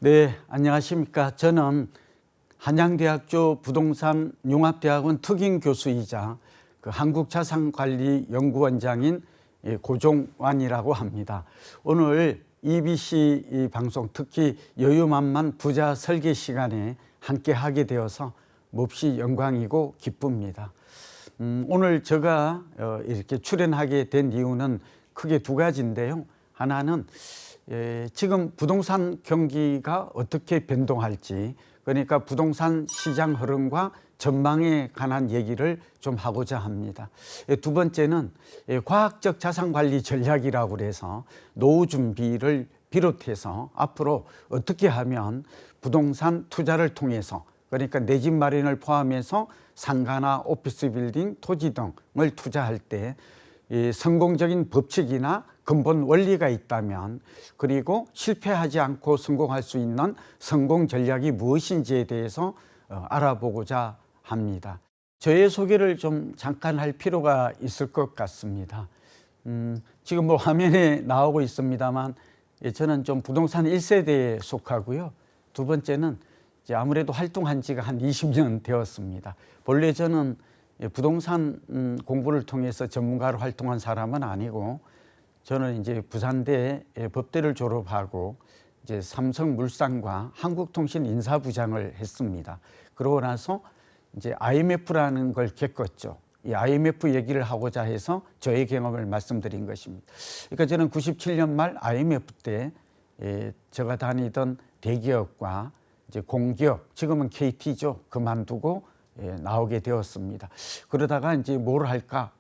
네, 안녕하십니까. 저는 한양대학교 부동산 융합대학원 특임 교수이자 한국자산관리연구원장인 고종환이라고 합니다. 오늘 EBC 방송, 특히 여유만만 부자 설계 시간에 함께 하게 되어서 몹시 영광이고 기쁩니다. 오늘 제가 이렇게 출연하게 된 이유는 크게 두 가지인데요. 하나는 지금 부동산 경기가 어떻게 변동할지, 그러니까 부동산 시장 흐름과 전망에 관한 얘기를 좀 하고자 합니다. 두 번째는 과학적 자산관리 전략이라고 해서 노후 준비를 비롯해서 앞으로 어떻게 하면 부동산 투자를 통해서, 그러니까 내 집 마련을 포함해서 상가나 오피스 빌딩, 토지 등을 투자할 때 성공적인 법칙이나 근본 원리가 있다면, 그리고 실패하지 않고 성공할 수 있는 성공 전략이 무엇인지에 대해서 알아보고자 합니다. 저의 소개를 좀 잠깐 할 필요가 있을 것 같습니다. 지금 화면에 나오고 있습니다만, 저는 좀 부동산 1세대에 속하고요. 두 번째는 이제 아무래도 활동한 지가 한 20년 되었습니다. 본래 저는 부동산 공부를 통해서 전문가로 활동한 사람은 아니고, 저는 이제 부산대 법대를 졸업하고 이제 삼성물산과 한국통신 인사부장을 했습니다. 그러고 나서 이제 IMF라는 걸 겪었죠. 이 IMF 얘기를 하고자 해서 저의 경험을 말씀드린 것입니다. 그러니까 저는 97년 말 IMF 때 제가 다니던 대기업과 이제 공기업, 지금은 KT죠, 그만두고 나오게 되었습니다. 그러다가 이제 뭘 할까?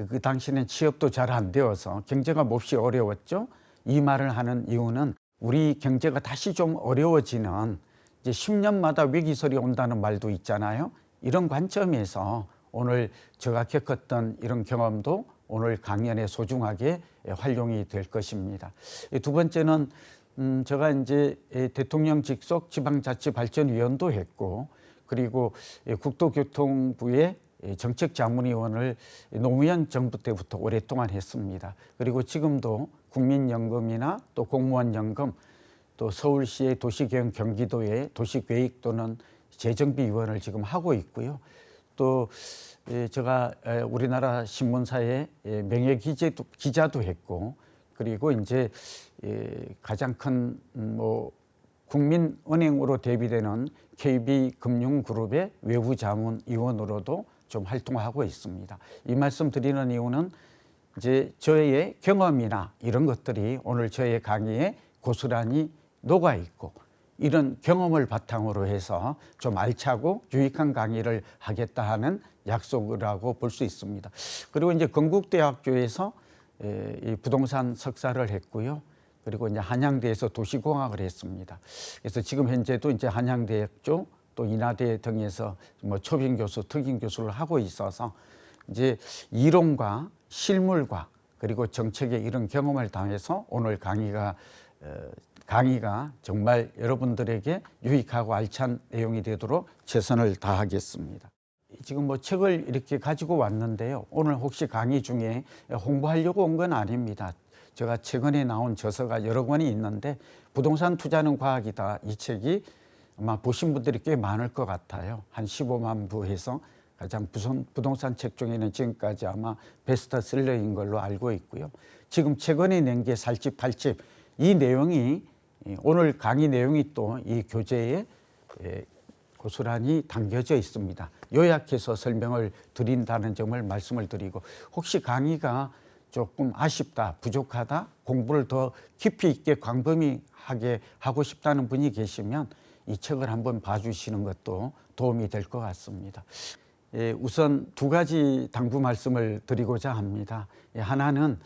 그 당시에는 취업도 잘 안 되어서 경제가 몹시 어려웠죠. 이 말을 하는 이유는 우리 경제가 다시 좀 어려워지는, 이제 10년마다 위기설이 온다는 말도 있잖아요. 이런 관점에서 오늘 제가 겪었던 이런 경험도 오늘 강연에 소중하게 활용이 될 것입니다. 두 번째는 제가 이제 대통령 직속 지방자치발전위원도 했고, 그리고 국토교통부의 정책자문위원을 노무현 정부 때부터 오랫동안 했습니다. 그리고 지금도 국민연금이나 또 공무원연금, 또 서울시의 도시계획, 경기도의 도시계획 또는 재정비위원을 지금 하고 있고요. 또 제가 우리나라 신문사의 명예기자도 했고, 그리고 이제 가장 큰 국민은행으로 대비되는 KB금융그룹의 외부자문위원으로도 좀 활동하고 있습니다. 이 말씀 드리는 이유는 이제 저의 경험이나 이런 것들이 오늘 저의 강의에 고스란히 녹아 있고, 이런 경험을 바탕으로 해서 좀 알차고 유익한 강의를 하겠다 하는 약속이라고 볼 수 있습니다. 그리고 이제 건국대학교에서 이 부동산 석사를 했고요. 그리고 이제 한양대에서 도시공학을 했습니다. 그래서 지금 현재도 이제 한양대학교 또 인하대 등에서 초빙 교수, 특임 교수를 하고 있어서 이제 이론과 실물과 그리고 정책의 이런 경험을 당해서 오늘 강의가 정말 여러분들에게 유익하고 알찬 내용이 되도록 최선을 다하겠습니다. 지금 책을 이렇게 가지고 왔는데요. 오늘 혹시 강의 중에 홍보하려고 온 건 아닙니다. 제가 최근에 나온 저서가 여러 권이 있는데, 부동산 투자는 과학이다, 이 책이 아마 보신 분들이 꽤 많을 것 같아요. 한 15만 부 해서 가장 부동산 책 중에는 지금까지 아마 베스트셀러인 걸로 알고 있고요. 지금 최근에 낸 게 4집, 8집, 이 내용이 오늘 강의 내용이 또 이 교재에 고스란히 담겨져 있습니다. 요약해서 설명을 드린다는 점을 말씀을 드리고, 혹시 강의가 조금 아쉽다, 부족하다, 공부를 더 깊이 있게 광범위하게 하고 싶다는 분이 계시면 이 책을 한번 봐주시는 것도 도움이 될 것 같습니다. 우선 두 가지 당부 말씀을 드리고자 합니다. 하나는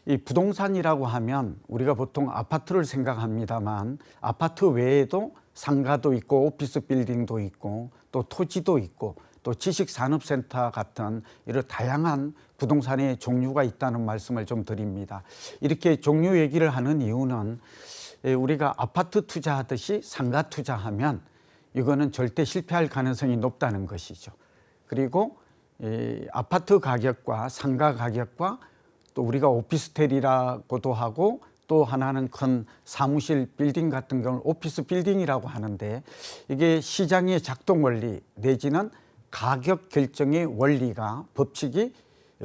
이 부동산이라고 하면 우리가 보통 아파트를 생각합니다만, 아파트 외에도 상가도 있고 오피스 빌딩도 있고 또 토지도 있고 또 지식산업센터 같은 이런 다양한 부동산의 종류가 있다는 말씀을 좀 드립니다. 이렇게 종류 얘기를 하는 이유는 우리가 아파트 투자하듯이 상가 투자하면 이거는 절대 실패할 가능성이 높다는 것이죠. 그리고 아파트 가격과 상가 가격과 또 우리가 오피스텔이라고도 하고 또 하나는 큰 사무실 빌딩 같은 경우는 오피스 빌딩이라고 하는데, 이게 시장의 작동 원리 내지는 가격 결정의 원리가, 법칙이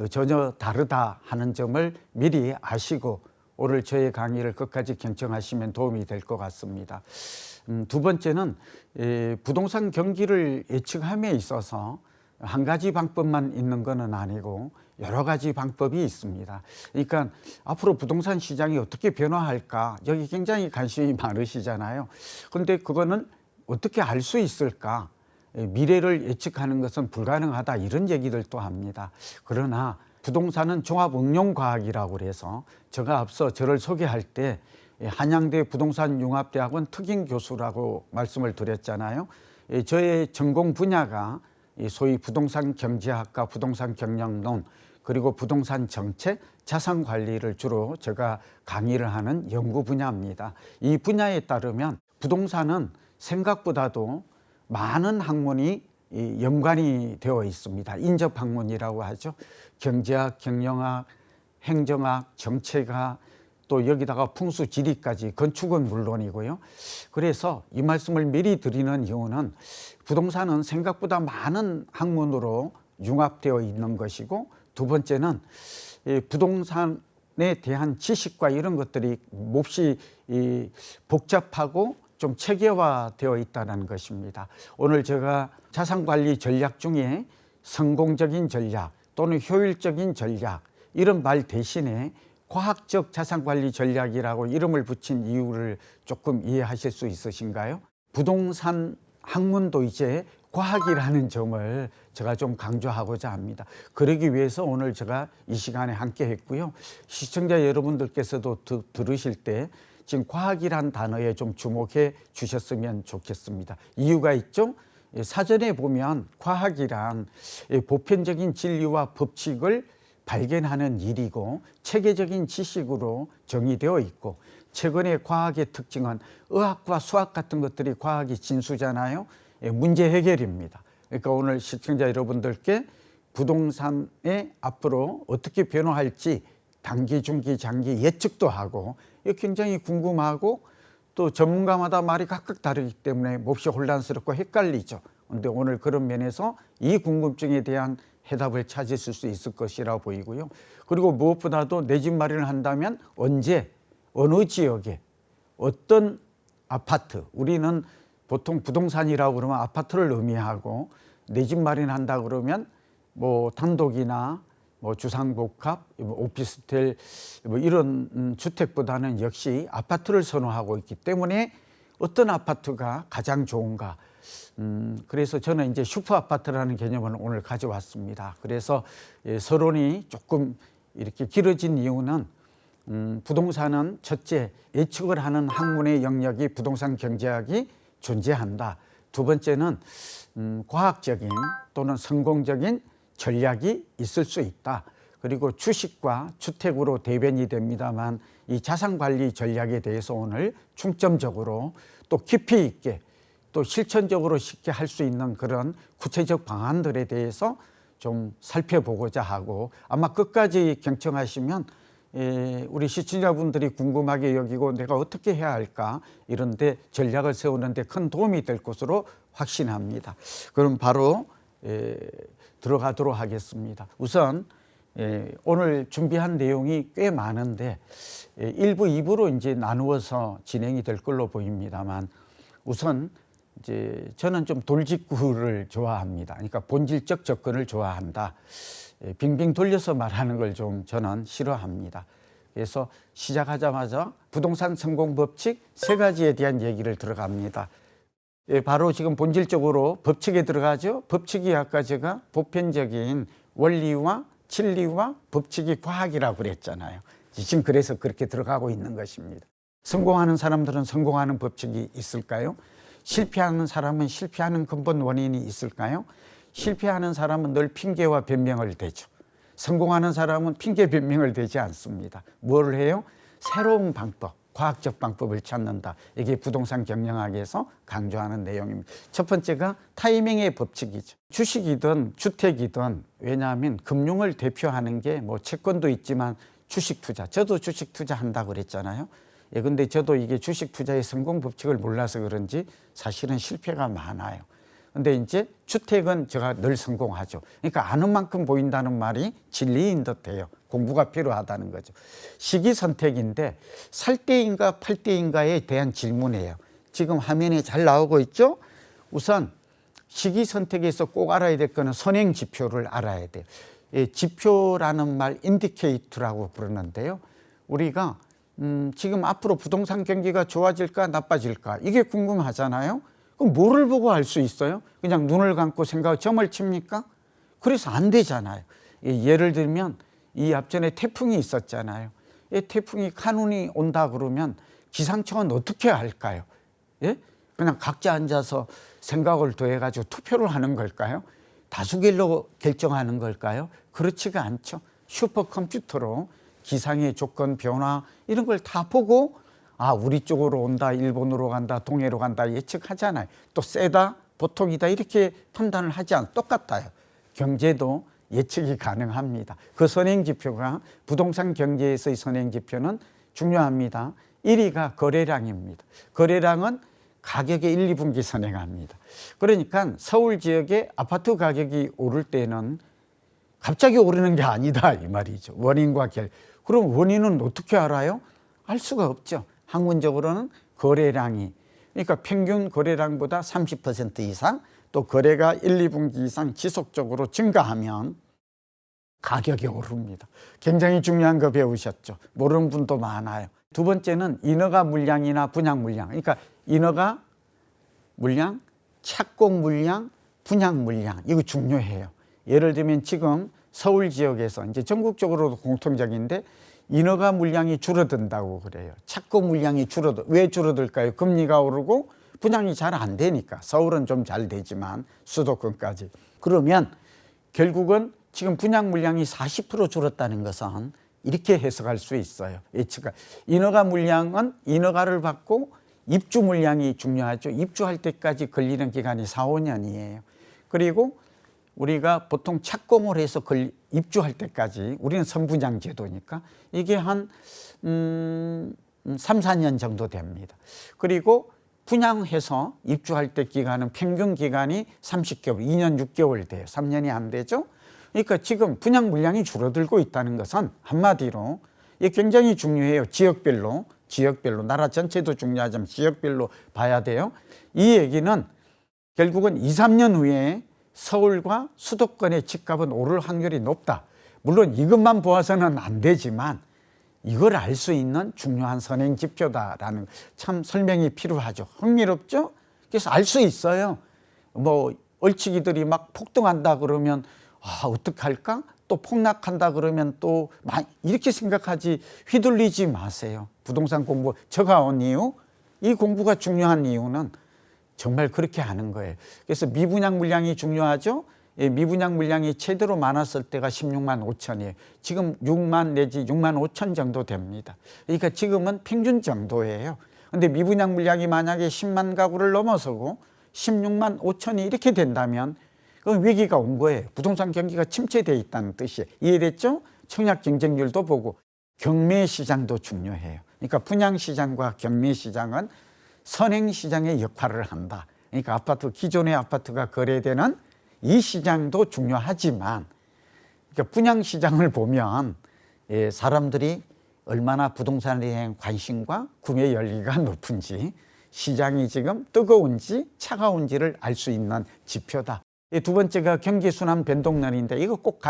전혀 다르다 하는 점을 미리 아시고 오늘 저의 강의를 끝까지 경청하시면 도움이 될 것 같습니다. 두 번째는 부동산 경기를 예측함에 있어서 한 가지 방법만 있는 것은 아니고 여러 가지 방법이 있습니다. 그러니까 앞으로 부동산 시장이 어떻게 변화할까, 여기 굉장히 관심이 많으시잖아요. 그런데 그거는 어떻게 알 수 있을까? 미래를 예측하는 것은 불가능하다, 이런 얘기들도 합니다. 그러나 부동산은 종합응용과학이라고 그래서 제가 앞서 저를 소개할 때 한양대 부동산융합대학원 특임 교수라고 말씀을 드렸잖아요. 저의 전공 분야가 소위 부동산 경제학과 부동산 경영론, 그리고 부동산 정책, 자산 관리를 주로 제가 강의를 하는 연구 분야입니다. 이 분야에 따르면 부동산은 생각보다도 많은 학문이 연관이 되어 있습니다. 인접 학문이라고 하죠. 경제학, 경영학, 행정학, 정책학, 또 여기다가 풍수지리까지, 건축은 물론이고요. 그래서 이 말씀을 미리 드리는 이유는 부동산은 생각보다 많은 학문으로 융합되어 있는 것이고, 두 번째는 부동산에 대한 지식과 이런 것들이 몹시 복잡하고 좀 체계화되어 있다는 것입니다. 오늘 제가 자산관리 전략 중에 성공적인 전략 또는 효율적인 전략, 이런 말 대신에 과학적 자산관리 전략이라고 이름을 붙인 이유를 조금 이해하실 수 있으신가요? 부동산 학문도 이제 과학이라는 점을 제가 좀 강조하고자 합니다. 그러기 위해서 오늘 제가 이 시간에 함께 했고요. 시청자 여러분들께서도 들으실 때 지금 과학이란 단어에 좀 주목해 주셨으면 좋겠습니다. 이유가 있죠? 사전에 보면 과학이란 보편적인 진리와 법칙을 발견하는 일이고 체계적인 지식으로 정의되어 있고, 최근의 과학의 특징은 의학과 수학 같은 것들이 과학의 진수잖아요. 문제 해결입니다. 그러니까 오늘 시청자 여러분들께 부동산에 앞으로 어떻게 변화할지 단기, 중기, 장기 예측도 하고, 이거 굉장히 궁금하고 또 전문가마다 말이 각각 다르기 때문에 몹시 혼란스럽고 헷갈리죠. 그런데 오늘 그런 면에서 이 궁금증에 대한 해답을 찾으실 수 있을 것이라 보이고요. 그리고 무엇보다도 내 집 마련을 한다면 언제, 어느 지역에, 어떤 아파트, 우리는 보통 부동산이라고 그러면 아파트를 의미하고, 내 집 마련한다 그러면 뭐 단독이나 뭐 주상복합, 오피스텔 이런 주택보다는 역시 아파트를 선호하고 있기 때문에 어떤 아파트가 가장 좋은가. 그래서 저는 이제 슈퍼 아파트라는 개념을 오늘 가져왔습니다. 그래서 서론이 조금 이렇게 길어진 이유는 부동산은 첫째, 예측을 하는 학문의 영역이 부동산 경제학이 존재한다. 두 번째는 과학적인 또는 성공적인 전략이 있을 수 있다. 그리고 주식과 주택으로 대변이 됩니다만 이 자산관리 전략에 대해서 오늘 중점적으로 또 깊이 있게 또 실천적으로 쉽게 할 수 있는 그런 구체적 방안들에 대해서 좀 살펴보고자 하고, 아마 끝까지 경청하시면 우리 시청자분들이 궁금하게 여기고 내가 어떻게 해야 할까, 이런데 전략을 세우는데 큰 도움이 될 것으로 확신합니다. 그럼 바로 들어가도록 하겠습니다. 우선 오늘 준비한 내용이 꽤 많은데 1부, 2부로 이제 나누어서 진행이 될 걸로 보입니다만, 우선 이제 저는 좀 돌직구를 좋아합니다. 그러니까 본질적 접근을 좋아한다. 빙빙 돌려서 말하는 걸 좀 저는 싫어합니다. 그래서 시작하자마자 부동산 성공 법칙 3가지에 대한 얘기를 들어갑니다. 바로 지금 본질적으로 법칙에 들어가죠. 법칙이 아까 제가 보편적인 원리와 진리와 법칙이 과학이라고 그랬잖아요. 지금 그래서 그렇게 들어가고 있는 것입니다. 성공하는 사람들은 성공하는 법칙이 있을까요? 실패하는 사람은 실패하는 근본 원인이 있을까요? 실패하는 사람은 늘 핑계와 변명을 대죠. 성공하는 사람은 핑계 변명을 대지 않습니다. 뭘 해요? 새로운 방법, 과학적 방법을 찾는다. 이게 부동산 경영학에서 강조하는 내용입니다. 첫 번째가 타이밍의 법칙이죠. 주식이든 주택이든, 왜냐하면 금융을 대표하는 게 뭐 채권도 있지만 주식 투자. 저도 주식 투자 한다고 그랬잖아요. 예, 근데 저도 이게 주식 투자의 성공 법칙을 몰라서 그런지 사실은 실패가 많아요. 근데 이제 주택은 제가 늘 성공하죠. 그러니까 아는 만큼 보인다는 말이 진리인 듯해요. 공부가 필요하다는 거죠. 시기 선택인데 살 때인가 팔 때인가에 대한 질문이에요. 지금 화면에 잘 나오고 있죠? 우선 시기 선택에서 꼭 알아야 될 거는 선행 지표를 알아야 돼요. 예, 지표라는 말 인디케이터라고 부르는데요. 우리가 지금 앞으로 부동산 경기가 좋아질까 나빠질까 이게 궁금하잖아요. 그럼 뭐를 보고 알 수 있어요? 그냥 눈을 감고 점을 칩니까? 그래서 안 되잖아요. 예를 들면 이 앞전에 태풍이 있었잖아요. 이 태풍이 카눈이 온다 그러면 기상청은 어떻게 할까요? 예? 그냥 각자 앉아서 생각을 더해가지고 투표를 하는 걸까요? 다수결로 결정하는 걸까요? 그렇지가 않죠. 슈퍼컴퓨터로 기상의 조건 변화 이런 걸 다 보고 우리 쪽으로 온다, 일본으로 간다, 동해로 간다 예측하잖아요. 또 세다, 보통이다 이렇게 판단을 하지 않아요. 똑같아요. 경제도 예측이 가능합니다. 그 선행지표가 부동산 경제에서의 선행지표는 중요합니다. 1위가 거래량입니다. 거래량은 가격의 1, 2분기 선행합니다. 그러니까 서울 지역의 아파트 가격이 오를 때는 갑자기 오르는 게 아니다 이 말이죠. 원인과 그럼 원인은 어떻게 알아요? 알 수가 없죠. 학문적으로는 거래량이 그러니까 평균 거래량보다 30% 이상 또 거래가 1, 2분기 이상 지속적으로 증가하면 가격이 오릅니다. 굉장히 중요한 거 배우셨죠. 모르는 분도 많아요. 두 번째는 인허가 물량이나 분양 물량. 그러니까 인허가 물량, 착공 물량, 분양 물량 이거 중요해요. 예를 들면 지금 서울 지역에서 이제 전국적으로도 공통적인데 인허가 물량이 줄어든다고 그래요. 착공 물량이 왜 줄어들까요? 금리가 오르고 분양이 잘 안 되니까. 서울은 좀 잘 되지만 수도권까지. 그러면 결국은 지금 분양 물량이 40% 줄었다는 것은 이렇게 해석할 수 있어요. 예측가. 인허가 물량은 인허가를 받고 입주 물량이 중요하죠. 입주할 때까지 걸리는 기간이 4, 5년이에요. 그리고 우리가 보통 착공을 해서 입주할 때까지 우리는 선분양 제도니까 이게 한 3, 4년 정도 됩니다. 그리고 분양해서 입주할 때 기간은 평균 기간이 30개월, 2년 6개월 돼요. 3년이 안 되죠. 그러니까 지금 분양 물량이 줄어들고 있다는 것은 한마디로 이게 굉장히 중요해요. 지역별로 나라 전체도 중요하지만 지역별로 봐야 돼요. 이 얘기는 결국은 2, 3년 후에 서울과 수도권의 집값은 오를 확률이 높다. 물론 이것만 보아서는 안 되지만 이걸 알 수 있는 중요한 선행 지표다라는 참 설명이 필요하죠. 흥미롭죠? 그래서 알 수 있어요. 뭐 얼치기들이 막 폭등한다 그러면 어떡할까? 또 폭락한다 그러면 또 이렇게 생각하지 휘둘리지 마세요. 부동산 공부 제가 온 이유, 이 공부가 중요한 이유는 정말 그렇게 하는 거예요. 그래서 미분양 물량이 중요하죠. 미분양 물량이 최대로 많았을 때가 16만 5천이에요. 지금 6만 내지 6만 5천 정도 됩니다. 그러니까 지금은 평균 정도예요. 근데 미분양 물량이 만약에 10만 가구를 넘어서고 16만 5천이 이렇게 된다면 그건 위기가 온 거예요. 부동산 경기가 침체되어 있다는 뜻이에요. 이해됐죠? 청약 경쟁률도 보고 경매 시장도 중요해요. 그러니까 분양 시장과 경매 시장은 선행 시장의 역할을 한다. 그러니까 기존의 아파트가 거래되는 이 시장도 중요하지만 그러니까 분양 시장을 보면 사람들이 얼마나 부동산에 대한 관심과 구매 열기가 높은지 시장이 지금 뜨거운지 차가운지를 알 수 있는 지표다. 두 번째가 경기순환 변동률인데 이거 꼭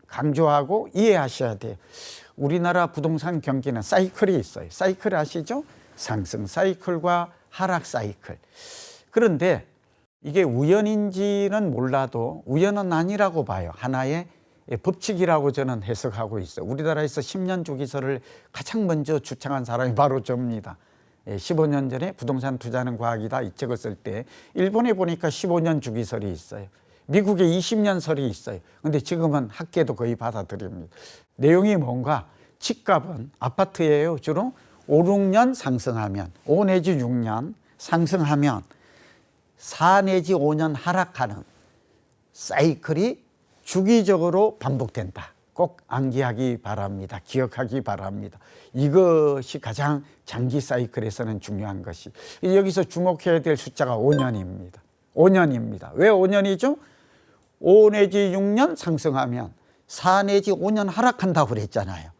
강조하고 이해하셔야 돼요. 우리나라 부동산 경기는 사이클이 있어요. 사이클 아시죠? 상승 사이클과 하락 사이클. 그런데 이게 우연인지는 몰라도 우연은 아니라고 봐요. 하나의 법칙이라고 저는 해석하고 있어요. 우리나라에서 10년 주기설을 가장 먼저 주창한 사람이 바로 저입니다. 15년 전에 부동산 투자는 과학이다 이 책을 쓸 때 일본에 보니까 15년 주기설이 있어요. 미국에 20년 설이 있어요. 근데 지금은 학계도 거의 받아들입니다. 내용이 뭔가 집값은 아파트예요. 주로 5, 6년 상승하면 5 내지 6년 상승하면 4 내지 5년 하락하는 사이클이 주기적으로 반복된다. 꼭 암기하기 바랍니다. 기억하기 바랍니다. 이것이 가장 장기 사이클에서는 중요한 것이. 여기서 주목해야 될 숫자가 5년입니다. 5년입니다. 왜 5년이죠? 5 내지 6년 상승하면 4 내지 5년 하락한다고 그랬잖아요.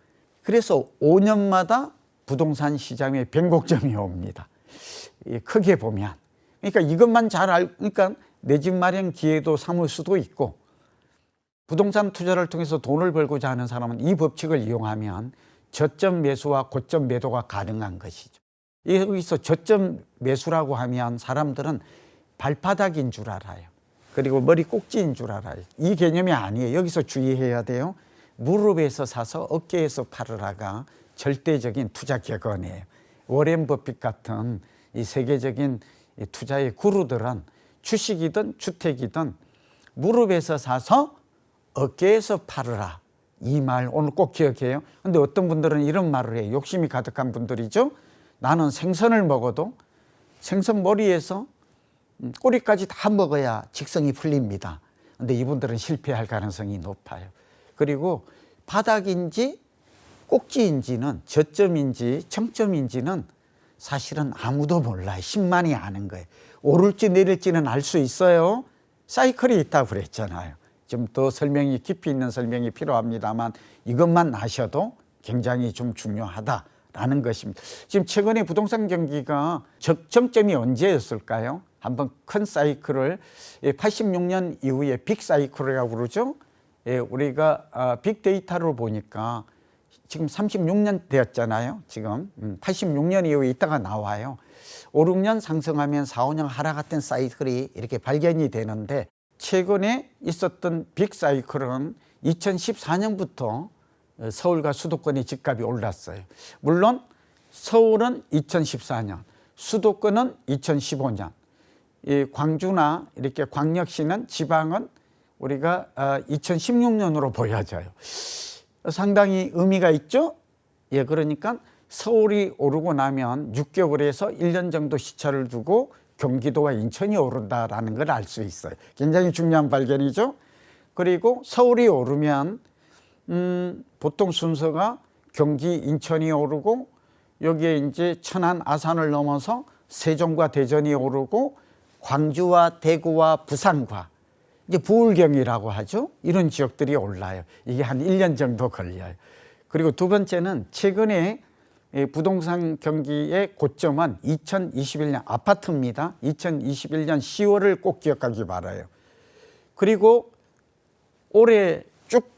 그래서 5년마다 부동산 시장에 변곡점이 옵니다. 크게 보면. 그러니까 이것만 잘 알고, 그러니까 내 집 마련 기회도 삼을 수도 있고, 부동산 투자를 통해서 돈을 벌고자 하는 사람은 이 법칙을 이용하면 저점 매수와 고점 매도가 가능한 것이죠. 여기서 저점 매수라고 하면 사람들은 발바닥인 줄 알아요. 그리고 머리 꼭지인 줄 알아요. 이 개념이 아니에요. 여기서 주의해야 돼요. 무릎에서 사서 어깨에서 팔으라가 절대적인 투자 격언이에요. 워렌 버핏 같은 이 세계적인 투자의 구루들은 주식이든 주택이든 무릎에서 사서 어깨에서 팔으라. 이 말 오늘 꼭 기억해요. 근데 어떤 분들은 이런 말을 해요. 욕심이 가득한 분들이죠. 나는 생선을 먹어도 생선 머리에서 꼬리까지 다 먹어야 직성이 풀립니다. 근데 이분들은 실패할 가능성이 높아요. 그리고 바닥인지 꼭지인지는, 저점인지 청점인지는 사실은 아무도 몰라요. 신만이 아는 거예요. 오를지 내릴지는 알 수 있어요. 사이클이 있다고 그랬잖아요. 좀 더 설명이 깊이 있는 설명이 필요합니다만 이것만 아셔도 굉장히 좀 중요하다라는 것입니다. 지금 최근에 부동산 경기가 적정점이 언제였을까요? 한번 큰 사이클을 86년 이후에 빅 사이클이라고 그러죠. 우리가 빅데이터로 보니까 지금 36년 되었잖아요. 지금 86년 이후에 있다가 나와요. 5, 6년 상승하면 4, 5년 하락했던 사이클이 이렇게 발견이 되는데, 최근에 있었던 빅 사이클은 2014년부터 서울과 수도권의 집값이 올랐어요. 물론 서울은 2014년, 수도권은 2015년, 이 광주나 이렇게 광역시는, 지방은 우리가 2016년으로 보여져요. 상당히 의미가 있죠? 예, 그러니까 서울이 오르고 나면 6개월에서 1년 정도 시차를 두고 경기도와 인천이 오른다라는 걸 알 수 있어요. 굉장히 중요한 발견이죠. 그리고 서울이 오르면 보통 순서가 경기, 인천이 오르고, 여기에 이제 천안, 아산을 넘어서 세종과 대전이 오르고, 광주와 대구와 부산과 이제 부울경이라고 하죠. 이런 지역들이 올라요. 이게 한 1년 정도 걸려요. 그리고 두 번째는 최근에 부동산 경기의 고점은 2021년 아파트입니다. 2021년 10월을 꼭 기억하기 바라요. 그리고 올해 쭉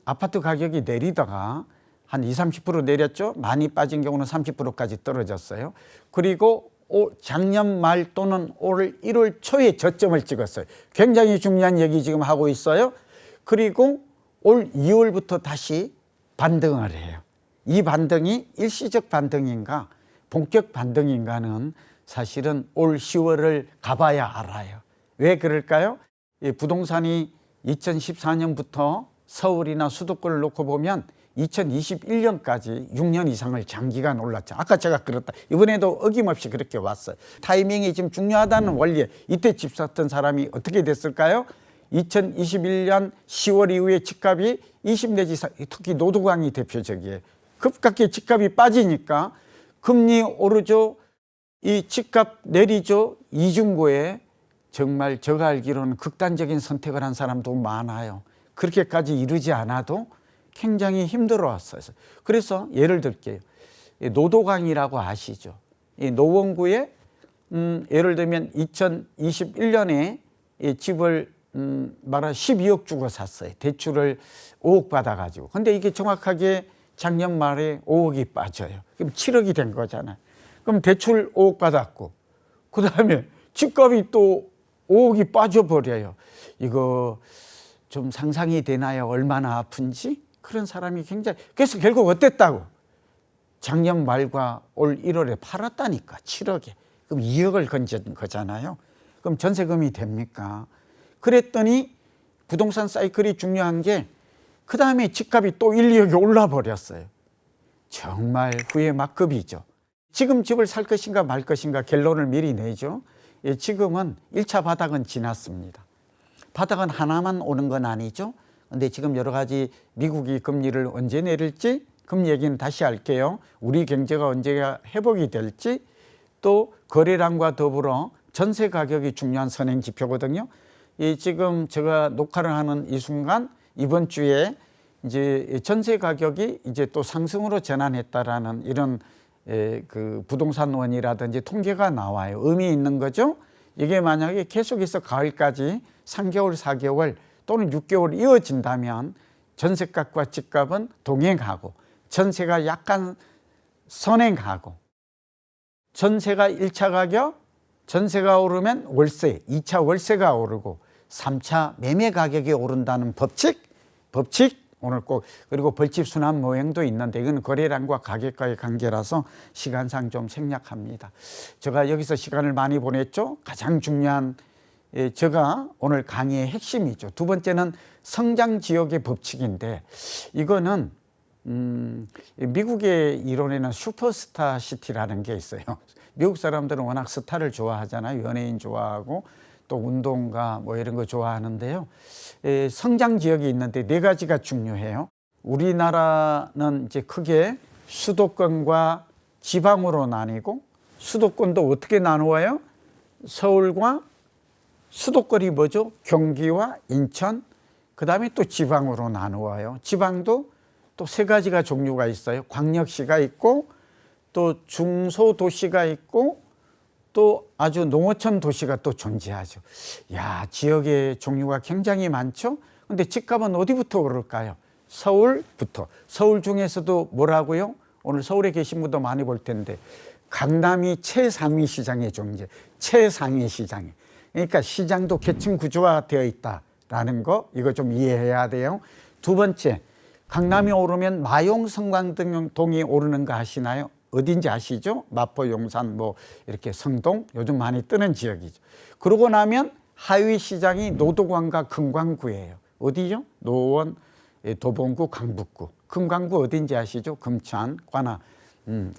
아파트 가격이 내리다가 한 20, 30% 내렸죠. 많이 빠진 경우는 30%까지 떨어졌어요. 그리고 작년 말 또는 올 1월 초에 저점을 찍었어요. 굉장히 중요한 얘기 지금 하고 있어요. 그리고 올 2월부터 다시 반등을 해요. 이 반등이 일시적 반등인가 본격 반등인가는 사실은 올 10월을 가봐야 알아요. 왜 그럴까요? 부동산이 2014년부터 서울이나 수도권을 놓고 보면 2021년까지 6년 이상을 장기간 올랐죠. 아까 제가 그랬다. 이번에도 어김없이 그렇게 왔어요. 타이밍이 지금 중요하다는 원리에 이때 집 샀던 사람이 어떻게 됐을까요? 2021년 10월 이후에 집값이 20 내지 특히 노도강이 대표적이에요. 급격히 집값이 빠지니까 금리 오르죠. 이 집값 내리죠. 이중고에 정말 제가 알기로는 극단적인 선택을 한 사람도 많아요. 그렇게까지 이르지 않아도 굉장히 힘들어왔어요. 그래서 예를 들게요. 노도강이라고 아시죠? 이 노원구에 예를 들면 2021년에 집을 말하 12억 주고 샀어요. 대출을 5억 받아가지고. 근데 이게 정확하게 작년 말에 5억이 빠져요. 그럼 7억이 된 거잖아요. 그럼 대출 5억 받았고, 그 다음에 집값이 또 5억이 빠져버려요. 이거 좀 상상이 되나요? 얼마나 아픈지? 그런 사람이 굉장히. 그래서 결국 어땠다고? 작년 말과 올 1월에 팔았다니까, 7억에. 그럼 2억을 건진 거잖아요. 그럼 전세금이 됩니까? 그랬더니 부동산 사이클이 중요한 게, 그 다음에 집값이 또 1, 2억이 올라 버렸어요. 정말 후회 막급이죠. 지금 집을 살 것인가 말 것인가 결론을 미리 내죠. 지금은 1차 바닥은 지났습니다. 바닥은 하나만 오는 건 아니죠. 근데 지금 여러 가지 미국이 금리를 언제 내릴지 금리 얘기는 다시 할게요. 우리 경제가 언제 회복이 될지, 또 거래량과 더불어 전세 가격이 중요한 선행 지표거든요. 지금 제가 녹화를 하는 이 순간 이번 주에 이제 전세 가격이 이제 또 상승으로 전환했다라는 이런 그 부동산 원이라든지 통계가 나와요. 의미 있는 거죠. 이게 만약에 계속해서 가을까지 3개월, 4개월 또는 6개월 이어진다면 전세값과 집값은 동행하고, 전세가 약간 선행하고, 전세가 1차 가격, 전세가 오르면 월세, 2차 월세가 오르고 3차 매매 가격이 오른다는 법칙 오늘 꼭, 그리고 벌집 순환 모형도 있는데 이건 거래량과 가격과의 관계라서 시간상 좀 생략합니다. 제가 여기서 시간을 많이 보냈죠. 가장 중요한 제가 오늘 강의의 핵심이죠. 두 번째는 성장 지역의 법칙인데, 이거는 미국의 이론에는 슈퍼스타 시티라는 게 있어요. 미국 사람들은 워낙 스타를 좋아하잖아요. 연예인 좋아하고 또 운동가 뭐 이런 거 좋아하는데요. 성장 지역이 있는데 네 가지가 중요해요. 우리나라는 이제 크게 수도권과 지방으로 나뉘고, 수도권도 어떻게 나누어요? 서울과 수도권이 뭐죠? 경기와 인천, 그 다음에 또 지방으로 나누어요. 지방도 또 세 가지가 종류가 있어요. 광역시가 있고, 또 중소도시가 있고, 또 아주 농어촌 도시가 또 존재하죠. 야, 지역의 종류가 굉장히 많죠. 근데 집값은 어디부터 오를까요? 서울부터. 서울 중에서도 뭐라고요? 오늘 서울에 계신 분도 많이 볼 텐데, 강남이 최상위 시장에 존재, 최상위 시장에. 그러니까 시장도 계층 구조화되어 있다라는 거, 이거 좀 이해해야 돼요. 두 번째, 강남이 오르면 마용 성광동이 오르는 거 아시나요? 어딘지 아시죠? 마포, 용산, 뭐 이렇게 성동, 요즘 많이 뜨는 지역이죠. 그러고 나면 하위 시장이 노도광과 금광구예요. 어디죠? 노원, 도봉구, 강북구. 금광구 어딘지 아시죠? 금천, 관악,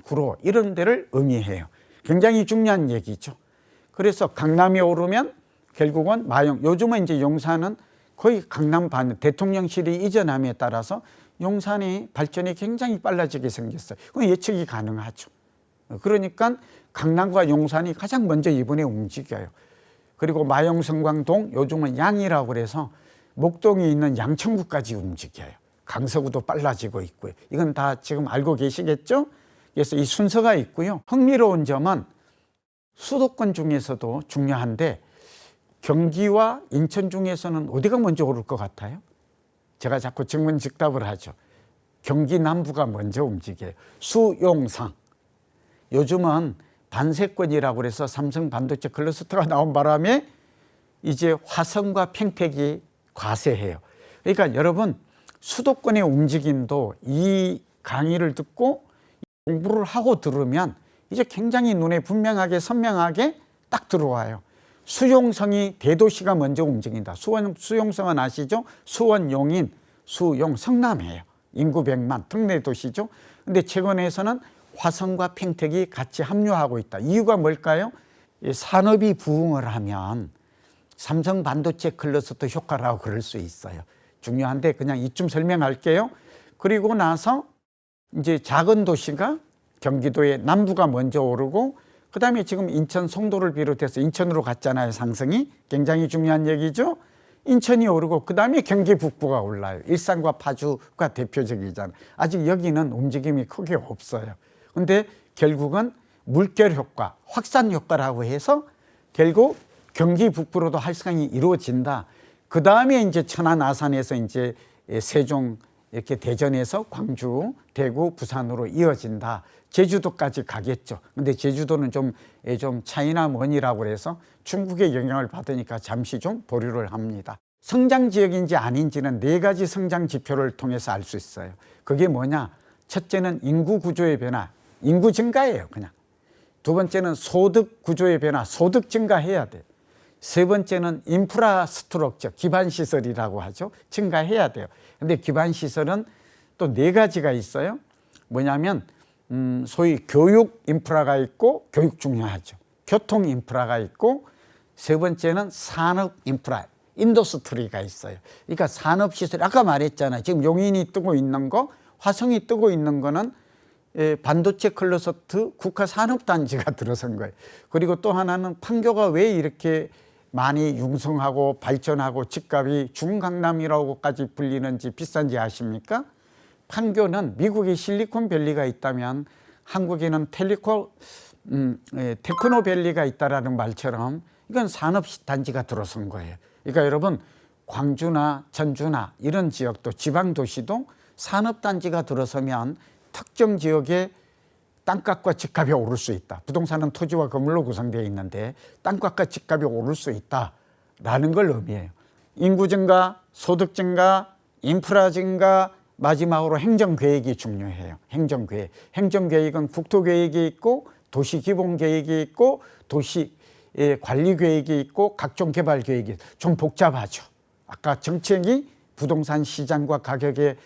구로, 이런 데를 의미해요. 굉장히 중요한 얘기죠. 그래서 강남이 오르면 결국은 마용, 요즘은 이제 용산은 거의 강남 반, 대통령실이 이전함에 따라서 용산이 발전이 굉장히 빨라지게 생겼어요. 그건 예측이 가능하죠. 그러니까 강남과 용산이 가장 먼저 이번에 움직여요. 그리고 마용성광동, 요즘은 양이라고 그래서 목동에 있는 양천구까지 움직여요. 강서구도 빨라지고 있고요. 이건 다 지금 알고 계시겠죠? 그래서 이 순서가 있고요. 흥미로운 점은 수도권 중에서도 중요한데, 경기와 인천 중에서는 어디가 먼저 오를 것 같아요? 제가 자꾸 증문즉답을 하죠. 경기 남부가 먼저 움직여요. 수용상. 요즘은 반세권이라고 그래서 삼성 반도체 클러스터가 나온 바람에 이제 화성과 평택이 과세해요. 그러니까 여러분, 수도권의 움직임도 이 강의를 듣고 공부를 하고 들으면 이제 굉장히 눈에 분명하게 선명하게 딱 들어와요. 수용성이 대도시가 먼저 움직인다. 수용성은 아시죠? 수원, 용인, 수용, 성남이에요. 인구 100만 특례 도시죠. 근데 최근에서는 화성과 평택이 같이 합류하고 있다. 이유가 뭘까요? 산업이 부흥을 하면 삼성 반도체 클러스터 효과라고 그럴 수 있어요. 중요한데 그냥 이쯤 설명할게요. 그리고 나서 이제 작은 도시가 경기도의 남부가 먼저 오르고, 그 다음에 지금 인천 송도를 비롯해서 인천으로 갔잖아요. 상승이 굉장히 중요한 얘기죠. 인천이 오르고 그 다음에 경기 북부가 올라요. 일산과 파주가 대표적이잖아요. 아직 여기는 움직임이 크게 없어요. 근데 결국은 물결 효과, 확산 효과라고 해서 결국 경기 북부로도 활성이 이루어진다. 그 다음에 이제 천안, 아산에서 이제 세종, 이렇게 대전에서 광주, 대구, 부산으로 이어진다. 제주도까지 가겠죠. 근데 제주도는 좀 차이나 먼이라고 그래서 중국의 영향을 받으니까 잠시 좀 보류를 합니다. 성장 지역인지 아닌지는 네 가지 성장 지표를 통해서 알 수 있어요. 그게 뭐냐? 첫째는 인구 구조의 변화, 인구 증가예요, 그냥. 두 번째는 소득 구조의 변화, 소득 증가해야 돼요. 세 번째는 인프라스트럭처, 기반시설이라고 하죠. 증가해야 돼요. 근데 기반시설은 또 네 가지가 있어요. 뭐냐면 소위 교육 인프라가 있고, 교육 중요하죠. 교통 인프라가 있고, 세 번째는 산업 인프라, 인더스트리가 있어요. 그러니까 산업시설, 아까 말했잖아요. 지금 용인이 뜨고 있는 거, 화성이 뜨고 있는 거는 반도체 클러스터 국가산업단지가 들어선 거예요. 그리고 또 하나는 판교가 왜 이렇게 많이 융성하고 발전하고 집값이 중강남이라고까지 불리는지 비싼지 아십니까? 판교는 미국의 실리콘밸리가 있다면 한국에는 테크노밸리가 있다라는 말처럼 이건 산업단지가 들어선 거예요. 그러니까 여러분, 광주나 전주나 이런 지역도, 지방도시도 산업단지가 들어서면 특정 지역에 땅값과 집값이 오를 수 있다. 부동산은 토지와 건물로 구성되어 있는데 땅값과 집값이 오를 수 있다라는 걸 의미해요. 인구 증가, 소득 증가, 인프라 증가, 마지막으로 행정계획이 중요해요. 행정계획. 행정계획은 국토계획이 있고 도시기본계획이 있고 도시 관리계획이 있고 각종 개발계획이 좀 복잡하죠. 아까 정책이 부동산 시장과 가격에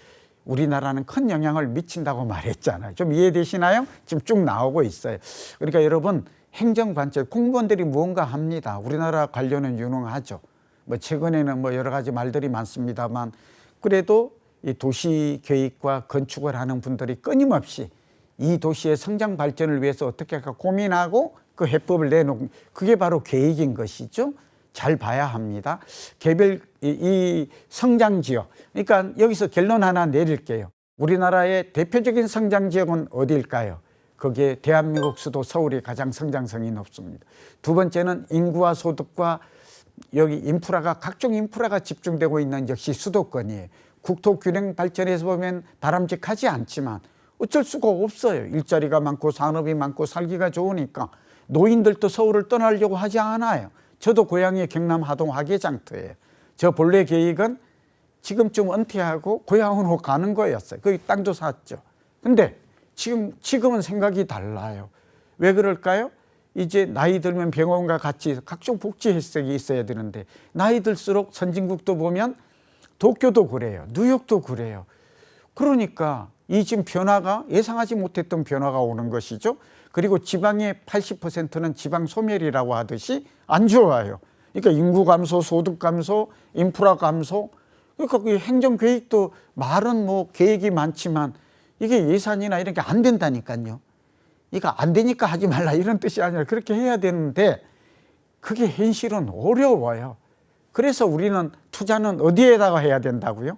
우리나라는 큰 영향을 미친다고 말했잖아요. 좀 이해되시나요? 지금 쭉 나오고 있어요. 그러니까 여러분, 행정관청 공무원들이 무언가 합니다. 우리나라 관료는 유능하죠. 뭐 최근에는 뭐 여러 가지 말들이 많습니다만 그래도 이 도시 계획과 건축을 하는 분들이 끊임없이 이 도시의 성장 발전을 위해서 어떻게 할까 고민하고 그 해법을 내놓은, 그게 바로 계획인 것이죠. 잘 봐야 합니다. 개별 이 성장 지역. 그러니까 여기서 결론 하나 내릴게요. 우리나라의 대표적인 성장 지역은 어디일까요? 거기에 대한민국 수도 서울이 가장 성장성이 높습니다. 두 번째는 인구와 소득과 여기 인프라가, 각종 인프라가 집중되고 있는 역시 수도권이에요. 국토 균형 발전에서 보면 바람직하지 않지만 어쩔 수가 없어요. 일자리가 많고 산업이 많고 살기가 좋으니까 노인들도 서울을 떠나려고 하지 않아요. 저도 고향이 경남 하동 화개장터예요. 저 본래 계획은 지금쯤 은퇴하고 고향으로 가는 거였어요. 거기 땅도 샀죠. 근데 지금은 생각이 달라요. 왜 그럴까요? 이제 나이 들면 병원과 같이 각종 복지 혜택이 있어야 되는데 나이 들수록 선진국도 보면 도쿄도 그래요. 뉴욕도 그래요. 그러니까 이 지금 변화가 예상하지 못했던 변화가 오는 것이죠. 그리고 지방의 80%는 지방 소멸이라고 하듯이 안 좋아요. 그러니까 인구 감소, 소득 감소, 인프라 감소. 그러니까 그 행정 계획도 말은 뭐 계획이 많지만 이게 예산이나 이런 게 안 된다니까요. 그러니까 안 되니까 하지 말라 이런 뜻이 아니라 그렇게 해야 되는데 그게 현실은 어려워요. 그래서 우리는 투자는 어디에다가 해야 된다고요?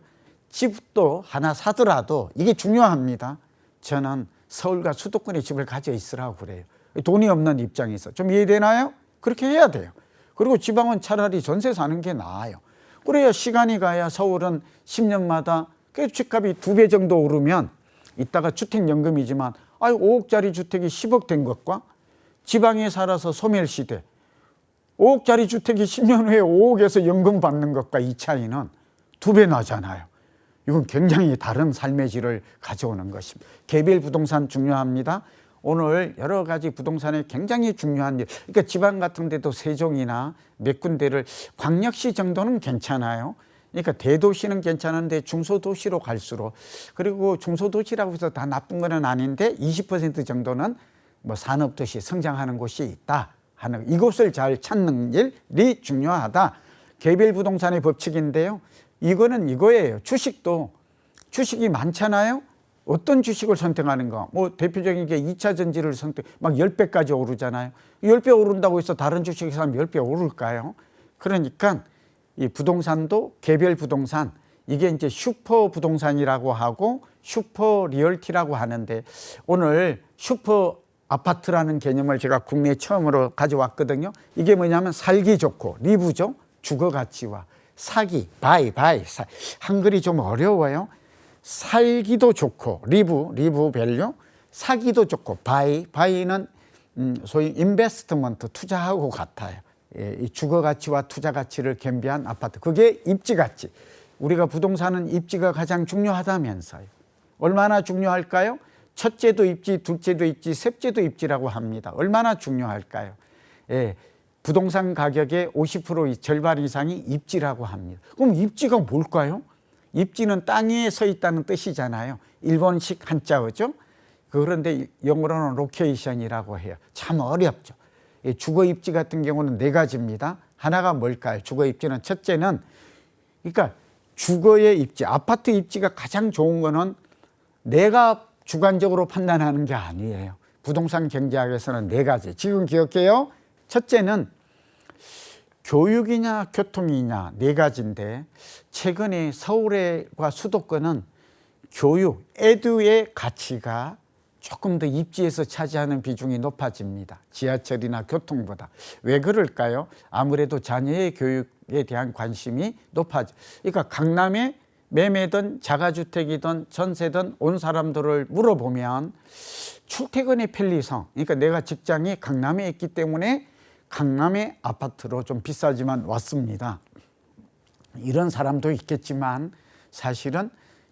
집도 하나 사더라도 이게 중요합니다. 저는 서울과 수도권에 집을 가져 있으라고 그래요. 돈이 없는 입장에서. 좀 이해되나요? 그렇게 해야 돼요. 그리고 지방은 차라리 전세 사는 게 나아요. 그래야 시간이 가야 서울은 10년마다 집값이 2배 정도 오르면 이따가 주택연금이지만 5억짜리 주택이 10억 된 것과 지방에 살아서 소멸시대 5억짜리 주택이 10년 후에 5억에서 연금 받는 것과 이 차이는 2배 나잖아요. 이건 굉장히 다른 삶의 질을 가져오는 것입니다. 개별 부동산 중요합니다. 오늘 여러 가지 부동산에 굉장히 중요한 일, 그러니까 지방 같은 데도 세종이나 몇 군데를, 광역시 정도는 괜찮아요. 그러니까 대도시는 괜찮은데 중소도시로 갈수록, 그리고 중소도시라고 해서 다 나쁜 건 아닌데 20% 정도는 뭐 산업도시 성장하는 곳이 있다 하는, 이곳을 잘 찾는 일이 중요하다. 개별 부동산의 법칙인데요. 이거는 이거예요. 주식이 많잖아요. 어떤 주식을 선택하는가. 뭐 대표적인 게 2차 전지를 막 10배까지 오르잖아요. 10배 오른다고 해서 다른 주식에 사면 10배 오를까요? 그러니까 이 부동산도 개별 부동산, 이게 이제 슈퍼 부동산이라고 하고 슈퍼 리얼티라고 하는데, 오늘 슈퍼 아파트라는 개념을 제가 국내에 처음으로 가져왔거든요. 이게 뭐냐면 살기 좋고, 리브죠. 주거 가치와 사기, 바이, 한글이 좀 어려워요. 살기도 좋고, 리브 밸류, 사기도 좋고, 바이는 소위 인베스트먼트, 투자하고 같아요. 이 주거 가치와 투자 가치를 겸비한 아파트. 그게 입지 가치. 우리가 부동산은 입지가 가장 중요하다면서요. 얼마나 중요할까요? 첫째도 입지, 둘째도 입지, 셋째도 입지라고 합니다. 얼마나 중요할까요? 부동산 가격의 50% 절반 이상이 입지라고 합니다. 그럼 입지가 뭘까요? 입지는 땅 위에 서 있다는 뜻이잖아요. 일본식 한자어죠. 그런데 영어로는 로케이션이라고 해요. 참 어렵죠. 주거 입지 같은 경우는 4가지입니다. 하나가 뭘까요? 주거 입지는 첫째는, 그러니까 주거의 입지, 아파트 입지가 가장 좋은 거는 내가 주관적으로 판단하는 게 아니에요. 부동산 경제학에서는 네 가지. 지금 기억해요. 첫째는 교육이냐 교통이냐 네 가지인데, 최근에 서울과 수도권은 교육, 에듀의 가치가 조금 더 입지에서 차지하는 비중이 높아집니다. 지하철이나 교통보다. 왜 그럴까요? 아무래도 자녀의 교육에 대한 관심이 높아져. 그러니까 강남에 매매든 자가주택이든 전세든 온 사람들을 물어보면 출퇴근의 편리성, 그러니까 내가 직장이 강남에 있기 때문에 강남의 아파트로 좀 비싸지만 왔습니다. 이런 사람도 있겠지만 사실은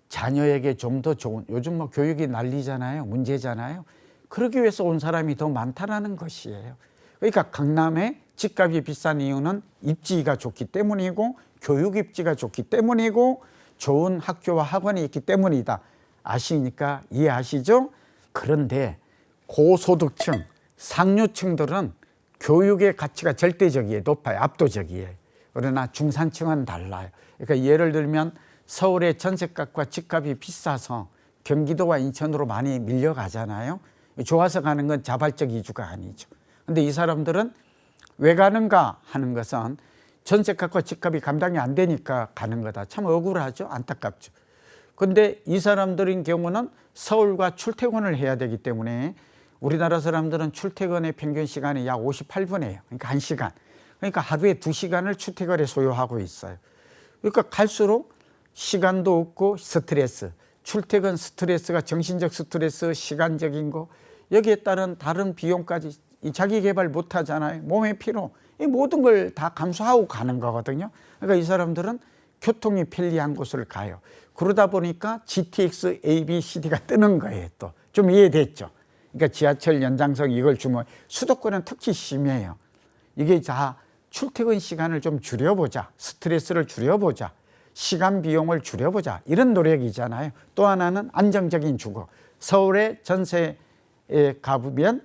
자녀에게 좀 더 좋은, 요즘 뭐 교육이 난리잖아요. 문제잖아요. 그러기 위해서 온 사람이 더 많다라는 것이에요. 그러니까 강남에 집값이 비싼 이유는 입지가 좋기 때문이고, 교육 입지가 좋기 때문이고, 좋은 학교와 학원이 있기 때문이다. 아시니까 이해하시죠? 그런데 고소득층, 상류층들은 교육의 가치가 절대적이에요. 높아요. 압도적이에요. 그러나 중산층은 달라요. 그러니까 예를 들면 서울의 전셋값과 집값이 비싸서 경기도와 인천으로 많이 밀려가잖아요. 좋아서 가는 건 자발적 이주가 아니죠. 근데 이 사람들은 왜 가는가 하는 것은 전셋값과 집값이 감당이 안 되니까 가는 거다. 참 억울하죠. 안타깝죠. 근데 이 사람들인 경우는 서울과 출퇴근을 해야 되기 때문에, 우리나라 사람들은 출퇴근의 평균 시간이 약 58분이에요. 그러니까 1시간. 그러니까 하루에 2시간을 출퇴근에 소요하고 있어요. 그러니까 갈수록 시간도 없고 스트레스, 출퇴근 스트레스가 정신적 스트레스, 시간적인 거, 여기에 따른 다른 비용까지 자기 개발 못 하잖아요. 몸의 피로, 이 모든 걸 다 감수하고 가는 거거든요. 그러니까 이 사람들은 교통이 편리한 곳을 가요. 그러다 보니까 GTX, A, B, CD가 뜨는 거예요. 또 좀 이해됐죠? 그러니까 지하철 연장성 이걸 주면, 수도권은 특히 심해요. 이게 다 출퇴근 시간을 좀 줄여보자, 스트레스를 줄여보자, 시간 비용을 줄여보자, 이런 노력이잖아요. 또 하나는 안정적인 주거. 서울의 전세에 가보면,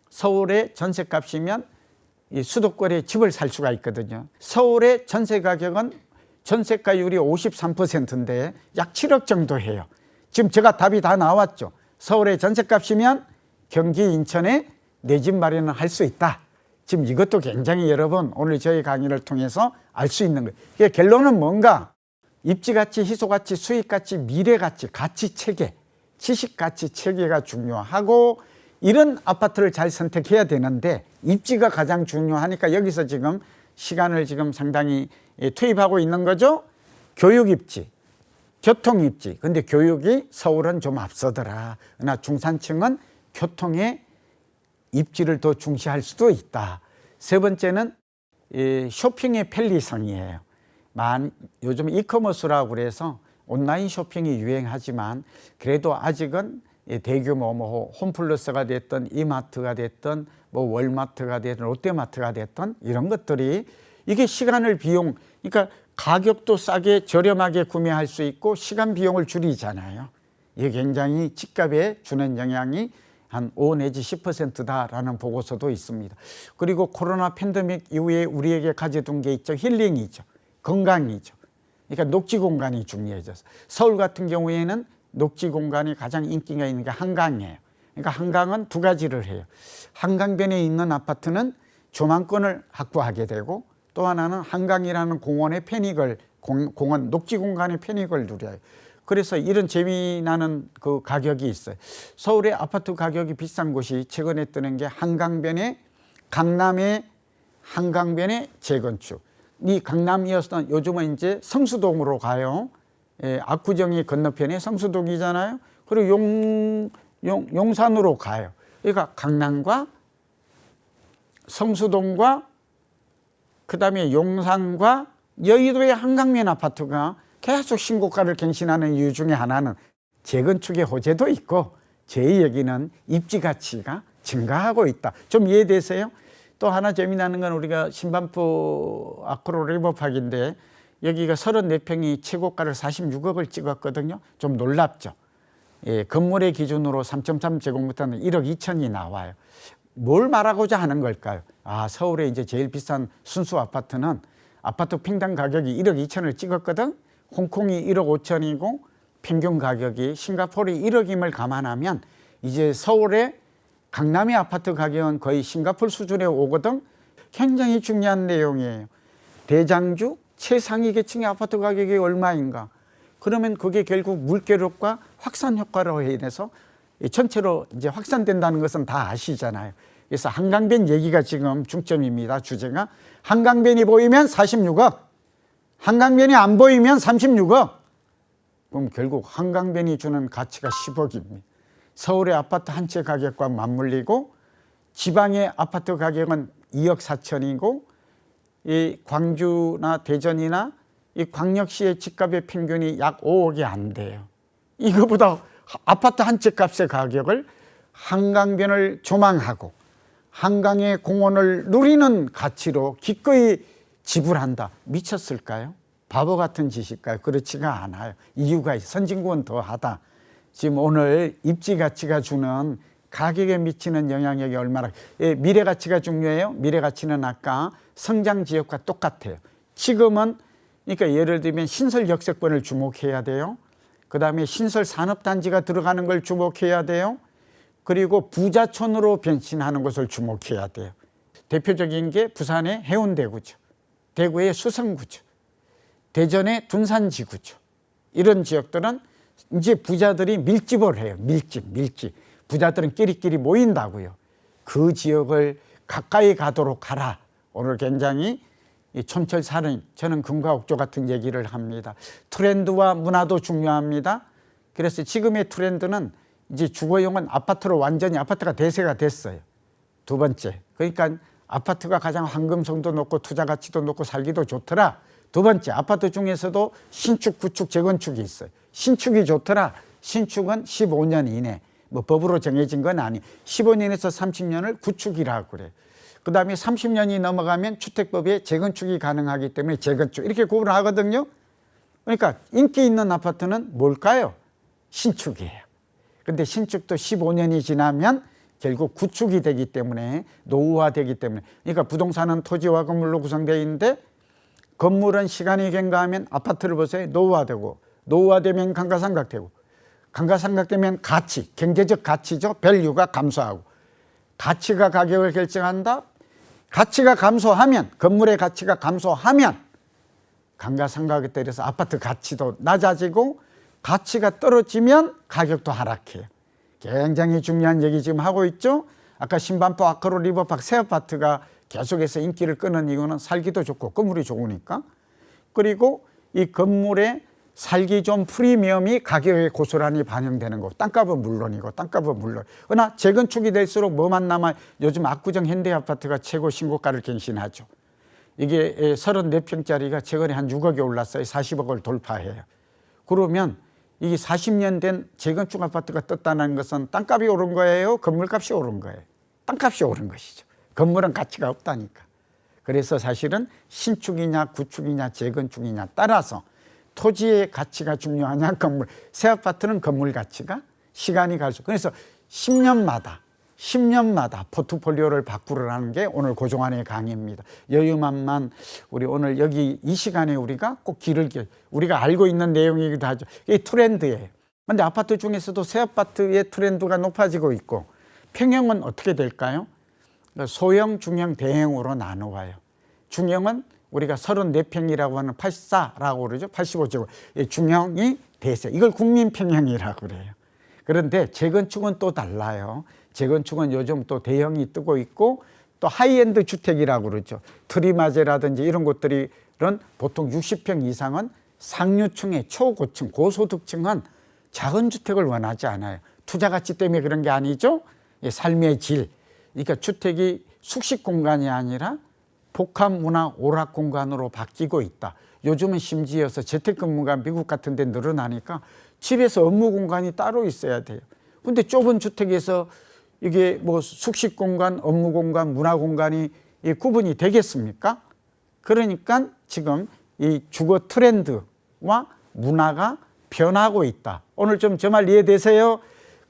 서울의 전세값이면 이 수도권에 집을 살 수가 있거든요. 서울의 전세 가격은 전세가율이 53%인데 약 7억 정도 해요. 지금 제가 답이 다 나왔죠. 서울의 전세값이면 경기 인천에 내 집 마련을 할 수 있다. 지금 이것도 굉장히 여러분 오늘 저희 강의를 통해서 알 수 있는 거예요. 결론은 뭔가? 입지가치, 희소가치, 수익가치, 미래가치, 가치체계, 지식가치 체계가 중요하고, 이런 아파트를 잘 선택해야 되는데 입지가 가장 중요하니까 여기서 지금 시간을 지금 상당히 투입하고 있는 거죠. 교육 입지, 교통 입지. 근데 교육이 서울은 좀 앞서더라. 그러나 중산층은 교통의 입지를 더 중시할 수도 있다. 세 번째는 쇼핑의 편리성이에요. 요즘 이커머스라고 그래서 온라인 쇼핑이 유행하지만, 그래도 아직은 대규모 뭐 홈플러스가 됐든 이마트가 됐든 뭐 월마트가 됐든 롯데마트가 됐든 이런 것들이, 이게 시간을 비용, 그러니까 가격도 싸게 저렴하게 구매할 수 있고 시간 비용을 줄이잖아요. 이게 굉장히 집값에 주는 영향이 한 5 내지 10%다라는 보고서도 있습니다. 그리고 코로나 팬데믹 이후에 우리에게 가져둔 게 있죠. 힐링이죠. 건강이죠. 그러니까 녹지 공간이 중요해져서, 서울 같은 경우에는 녹지 공간이 가장 인기가 있는 게 한강이에요. 그러니까 한강은 두 가지를 해요. 한강변에 있는 아파트는 조망권을 확보하게 되고, 또 하나는 한강이라는 공원의 편익을, 공원 녹지 공간의 편익을 누려요. 그래서 이런 재미나는 그 가격이 있어요. 서울의 아파트 가격이 비싼 곳이 최근에 뜨는 게 한강변에, 강남의 한강변의 재건축. 이 강남이었던, 요즘은 이제 성수동으로 가요. 압구정이 건너편에 성수동이잖아요. 그리고 용산으로 가요. 그러니까 강남과 성수동과 그다음에 용산과 여의도의 한강면 아파트가 계속 신고가를 갱신하는 이유 중에 하나는 재건축의 호재도 있고, 제 얘기는 입지 가치가 증가하고 있다. 좀 이해되세요? 또 하나 재미나는 건, 우리가 신반포 아크로 리버파크인데 여기가 34평이 최고가를 46억을 찍었거든요. 좀 놀랍죠. 건물의 기준으로 3.3제곱미터는 1억 2천이 나와요. 뭘 말하고자 하는 걸까요? 아, 서울에 이제 제일 비싼 순수 아파트는 아파트 평당 가격이 1억 2천을 찍었거든. 홍콩이 1억 5천이고 평균 가격이 싱가포르이 1억임을 감안하면 이제 서울의 강남의 아파트 가격은 거의 싱가포르 수준에 오거든. 굉장히 중요한 내용이에요. 대장주 최상위 계층의 아파트 가격이 얼마인가? 그러면 그게 결국 물결효과 확산 효과로 인해서 전체로 이제 확산된다는 것은 다 아시잖아요. 그래서 한강변 얘기가 지금 중점입니다. 주제가 한강변이 보이면 46억, 한강변이 안 보이면 36억. 그럼 결국 한강변이 주는 가치가 10억입니다. 서울의 아파트 한 채 가격과 맞물리고 지방의 아파트 가격은 2억 4천이고 이 광주나 대전이나 이 광역시의 집값의 평균이 약 5억이 안 돼요. 이거보다 아파트 한 채 값의 가격을 한강변을 조망하고 한강의 공원을 누리는 가치로 기꺼이 지불한다. 미쳤을까요? 바보 같은 짓일까요? 그렇지가 않아요. 이유가 있어요. 선진국은 더하다. 지금 오늘 입지 가치가 주는 가격에 미치는 영향력이 얼마나. 미래 가치가 중요해요. 미래 가치는 아까 성장 지역과 똑같아요. 지금은 그러니까 예를 들면 신설 역세권을 주목해야 돼요. 그 다음에 신설 산업단지가 들어가는 걸 주목해야 돼요. 그리고 부자촌으로 변신하는 것을 주목해야 돼요. 대표적인 게 부산의 해운대구죠. 대구의 수성구죠. 대전의 둔산지구죠. 이런 지역들은 이제 부자들이 밀집을 해요. 밀집. 부자들은 끼리끼리 모인다고요. 그 지역을 가까이 가도록 하라. 오늘 굉장히 촌철살인, 저는 금과옥조 같은 얘기를 합니다. 트렌드와 문화도 중요합니다. 그래서 지금의 트렌드는 이제 주거용은 아파트로 완전히 아파트가 대세가 됐어요. 두 번째, 그러니까 아파트가 가장 황금성도 높고 투자 가치도 높고 살기도 좋더라. 두 번째, 아파트 중에서도 신축, 구축, 재건축이 있어요. 신축이 좋더라. 신축은 15년 이내, 뭐 법으로 정해진 건 아니. 15년에서 30년을 구축이라고 그래요. 그 다음에 30년이 넘어가면 주택법에 재건축이 가능하기 때문에 재건축 이렇게 구분하거든요. 그러니까 인기 있는 아파트는 뭘까요? 신축이에요. 근데 신축도 15년이 지나면 결국 구축이 되기 때문에 노후화되기 때문에 그러니까 부동산은 토지와 건물로 구성되어 있는데 건물은 시간이 경과하면 아파트를 보세요. 노후화되고 노후화되면 감가상각되고 감가상각되면 가치, 경제적 가치죠. 밸류가 감소하고 가치가 가격을 결정한다. 가치가 감소하면 건물의 가치가 감소하면 감가상각에 따라서 아파트 가치도 낮아지고 가치가 떨어지면 가격도 하락해요. 굉장히 중요한 얘기 지금 하고 있죠. 아까 신반포 아크로 리버파크 새 아파트가 계속해서 인기를 끄는 이유는 살기도 좋고 건물이 좋으니까. 그리고 이 건물의 살기 좋은 프리미엄이 가격에 고스란히 반영되는 거. 땅값은 물론이고 땅값은 물론. 그러나 재건축이 될수록 뭐만 남아. 요즘 압구정 현대아파트가 최고 신고가를 갱신하죠. 이게 34평짜리가 최근에 한 6억에 올랐어요. 40억을 돌파해요. 그러면 이게 40년 된 재건축 아파트가 떴다는 것은 땅값이 오른 거예요? 건물값이 오른 거예요? 땅값이 오른 것이죠. 건물은 가치가 없다니까. 그래서 사실은 신축이냐 구축이냐 재건축이냐 따라서 토지의 가치가 중요하냐 건물. 새 아파트는 건물 가치가 시간이 갈수록. 그래서 10년마다 포트폴리오를 바꾸라는 게 오늘 고종환의 강의입니다. 여유만만 우리 오늘 여기 이 시간에 우리가 꼭 우리가 알고 있는 내용이기도 하죠. 이 트렌드예요. 그런데 아파트 중에서도 새 아파트의 트렌드가 높아지고 있고 평형은 어떻게 될까요? 소형, 중형, 대형으로 나누어요. 중형은 우리가 34평이라고 하는 84라고 그러죠. 85제곱. 중형이 대세. 이걸 국민평형이라고 그래요. 그런데 재건축은 또 달라요. 재건축은 요즘 또 대형이 뜨고 있고 또 하이엔드 주택이라고 그러죠. 트리마제라든지 이런 곳들은 보통 60평 이상은 상류층의 초고층, 고소득층은 작은 주택을 원하지 않아요. 투자 가치 때문에 그런 게 아니죠. 삶의 질. 그러니까 주택이 숙식 공간이 아니라 복합 문화 오락 공간으로 바뀌고 있다. 요즘은 심지어서 재택근무가 미국 같은 데 늘어나니까 집에서 업무 공간이 따로 있어야 돼요. 근데 좁은 주택에서 이게 뭐 숙식 공간, 업무 공간, 문화 공간이 구분이 되겠습니까? 그러니까 지금 이 주거 트렌드와 문화가 변하고 있다. 오늘 좀 저 말 이해되세요?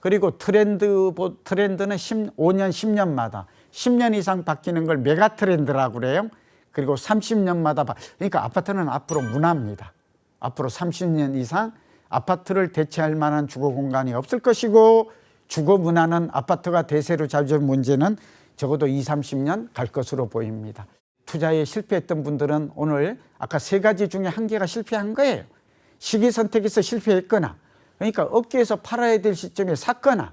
그리고 트렌드는 5년, 10년마다 10년 이상 바뀌는 걸 메가트렌드라고 그래요. 그리고 30년마다 그러니까 아파트는 앞으로 문화입니다. 앞으로 30년 이상 아파트를 대체할 만한 주거 공간이 없을 것이고, 주거 문화는 아파트가 대세로 잡을 문제는 적어도 20, 30년 갈 것으로 보입니다. 투자에 실패했던 분들은 오늘 아까 세 가지 중에 한 개가 실패한 거예요. 시기 선택에서 실패했거나, 그러니까 업계에서 팔아야 될 시점에 샀거나,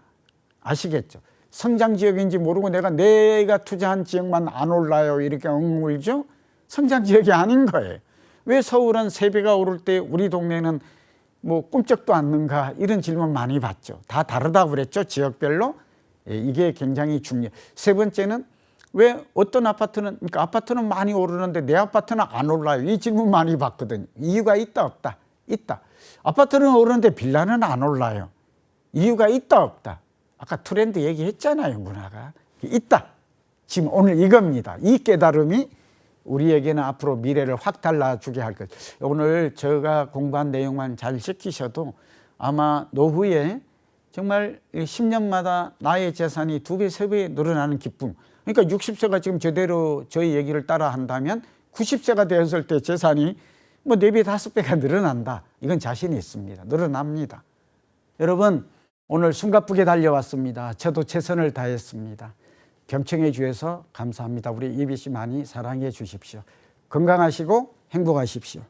아시겠죠? 성장 지역인지 모르고 내가 투자한 지역만 안 올라요 이렇게 엉 울죠? 성장 지역이 아닌 거예요. 왜 서울은 3배가 오를 때 우리 동네는 뭐 꿈쩍도 않는가, 이런 질문 많이 받죠. 다 다르다고 그랬죠, 지역별로. 이게 굉장히 중요해요. 세 번째는 왜 어떤 아파트는, 그러니까 아파트는 많이 오르는데 내 아파트는 안 올라요, 이 질문 많이 받거든요. 이유가 있다 없다? 있다. 아파트는 오르는데 빌라는 안 올라요. 이유가 있다 없다? 아까 트렌드 얘기했잖아요. 문화가 있다. 지금 오늘 이겁니다. 이 깨달음이 우리에게는 앞으로 미래를 확 달라주게 할 것. 오늘 제가 공부한 내용만 잘 지키셔도 아마 노후에 정말 10년마다 나의 재산이 2배, 3배 늘어나는 기쁨. 그러니까 60세가 지금 제대로 저희 얘기를 따라 한다면 90세가 되었을 때 재산이 뭐 4배, 5배가 늘어난다. 이건 자신이 있습니다. 늘어납니다. 여러분, 오늘 숨가쁘게 달려왔습니다. 저도 최선을 다했습니다. 경청해 주셔서 감사합니다. 우리 EBC 많이 사랑해 주십시오. 건강하시고 행복하십시오.